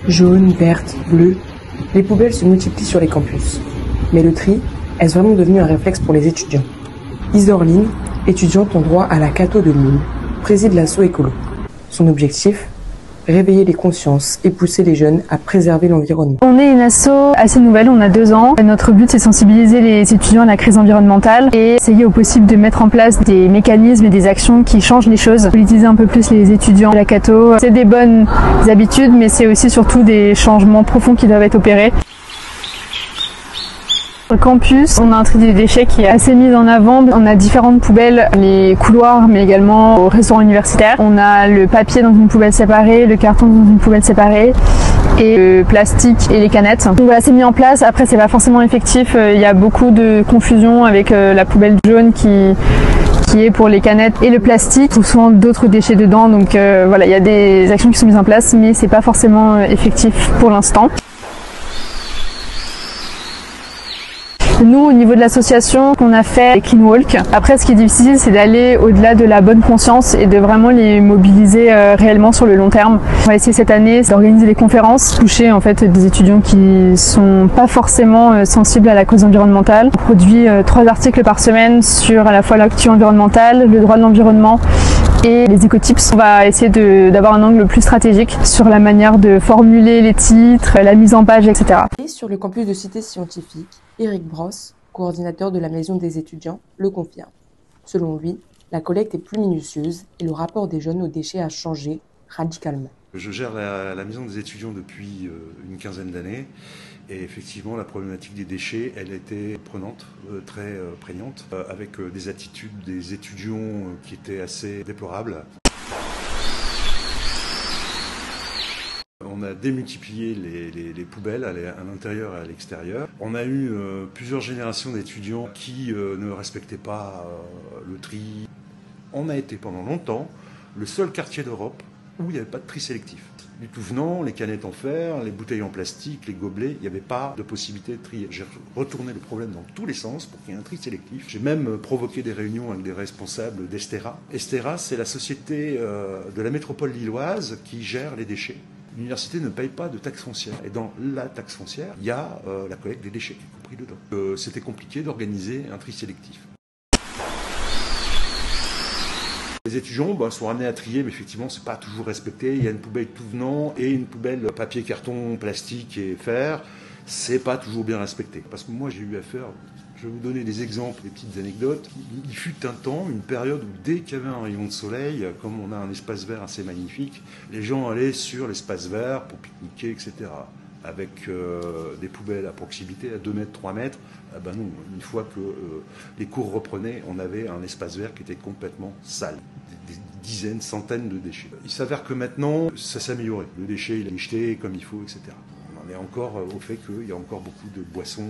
Jaunes, vertes, bleues, les poubelles se multiplient sur les campus. Mais le tri, est-ce vraiment devenu un réflexe pour les étudiants? Isorline, étudiante en droit à la Cato de Lille, préside l'asso écolo. Son objectif? Réveiller les consciences et pousser les jeunes à préserver l'environnement. On est une asso assez nouvelle, on a 2 ans. Notre but c'est sensibiliser les étudiants à la crise environnementale et essayer au possible de mettre en place des mécanismes et des actions qui changent les choses. Politiser un peu plus les étudiants de la Cato. C'est des bonnes habitudes mais c'est aussi surtout des changements profonds qui doivent être opérés. Sur le campus, on a un tri des déchets qui est assez mis en avant. On a différentes poubelles, les couloirs, mais également au restaurant universitaire. On a le papier dans une poubelle séparée, le carton dans une poubelle séparée, et le plastique et les canettes. Donc voilà, c'est mis en place. Après, c'est pas forcément effectif. Il y a beaucoup de confusion avec la poubelle jaune qui est pour les canettes et le plastique. On trouve souvent d'autres déchets dedans. Donc voilà, il y a des actions qui sont mises en place, mais c'est pas forcément effectif pour l'instant. Nous, au niveau de l'association, on a fait les Clean Walk. Après, ce qui est difficile, c'est d'aller au-delà de la bonne conscience et de vraiment les mobiliser réellement sur le long terme. On va essayer cette année d'organiser des conférences, toucher en fait des étudiants qui sont pas forcément sensibles à la cause environnementale. On produit 3 articles par semaine sur à la fois l'actu environnementale, le droit de l'environnement et les écotips. On va essayer d'avoir un angle plus stratégique sur la manière de formuler les titres, la mise en page, etc. Et sur le campus de Cité Scientifique, Éric Brosse, coordinateur de la Maison des étudiants, le confirme. Selon lui, la collecte est plus minutieuse et le rapport des jeunes aux déchets a changé radicalement. Je gère la Maison des étudiants depuis une quinzaine d'années et effectivement la problématique des déchets, elle était prenante, très prégnante, avec des attitudes des étudiants qui étaient assez déplorables. On a démultiplié les poubelles à l'intérieur et à l'extérieur. On a eu plusieurs générations d'étudiants qui ne respectaient pas le tri. On a été pendant longtemps le seul quartier d'Europe où il n'y avait pas de tri sélectif. Du tout venant, les canettes en fer, les bouteilles en plastique, les gobelets, il n'y avait pas de possibilité de trier. J'ai retourné le problème dans tous les sens pour qu'il y ait un tri sélectif. J'ai même provoqué des réunions avec des responsables d'Estera. Estera, c'est la société de la métropole lilloise qui gère les déchets. L'université ne paye pas de taxe foncière. Et dans la taxe foncière, il y a la collecte des déchets qui est compris dedans. C'était compliqué d'organiser un tri sélectif. Les étudiants sont amenés à trier, mais effectivement, c'est pas toujours respecté. Il y a une poubelle tout venant et une poubelle papier, carton, plastique et fer. C'est pas toujours bien respecté. Parce que moi, j'ai eu affaire, je vais vous donner des exemples, des petites anecdotes. Il fut un temps, une période où dès qu'il y avait un rayon de soleil, comme on a un espace vert assez magnifique, les gens allaient sur l'espace vert pour pique-niquer, etc. Avec des poubelles à proximité, à 2 mètres, 3 mètres. Ben non, une fois que les cours reprenaient, on avait un espace vert qui était complètement sale. Des dizaines, centaines de déchets. Il s'avère que maintenant, ça s'est amélioré. Le déchet, il est jeté comme il faut, etc. On en est encore au fait qu'il y a encore beaucoup de boissons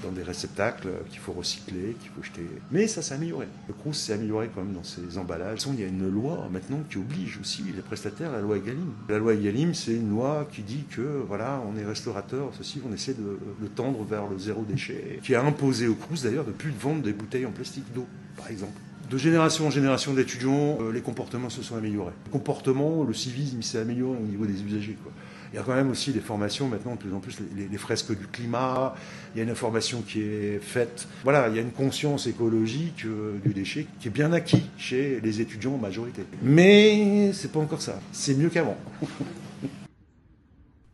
dans des réceptacles qu'il faut recycler, qu'il faut jeter. Mais ça s'est amélioré. Le Crous s'est amélioré quand même dans ses emballages. De toute façon, il y a une loi maintenant qui oblige aussi les prestataires, la loi Egalim. La loi Egalim, c'est une loi qui dit que, voilà, on est restaurateur, ceci, on essaie de tendre vers le zéro déchet, qui a imposé au Crous d'ailleurs de plus de vendre des bouteilles en plastique d'eau, par exemple. De génération en génération d'étudiants, les comportements se sont améliorés. Le comportement, le civisme, il s'est amélioré au niveau des usagers, quoi. Il y a quand même aussi des formations maintenant, de plus en plus, les fresques du climat, il y a une information qui est faite. Voilà, il y a une conscience écologique du déchet qui est bien acquis chez les étudiants en majorité. Mais c'est pas encore ça, c'est mieux qu'avant.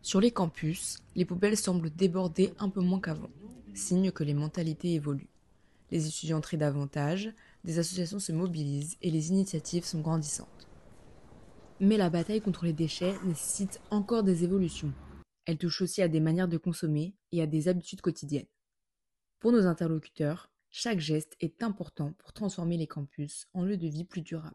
Sur les campus, les poubelles semblent déborder un peu moins qu'avant, signe que les mentalités évoluent. Les étudiants trient davantage, des associations se mobilisent et les initiatives sont grandissantes. Mais la bataille contre les déchets nécessite encore des évolutions. Elle touche aussi à des manières de consommer et à des habitudes quotidiennes. Pour nos interlocuteurs, chaque geste est important pour transformer les campus en lieux de vie plus durables.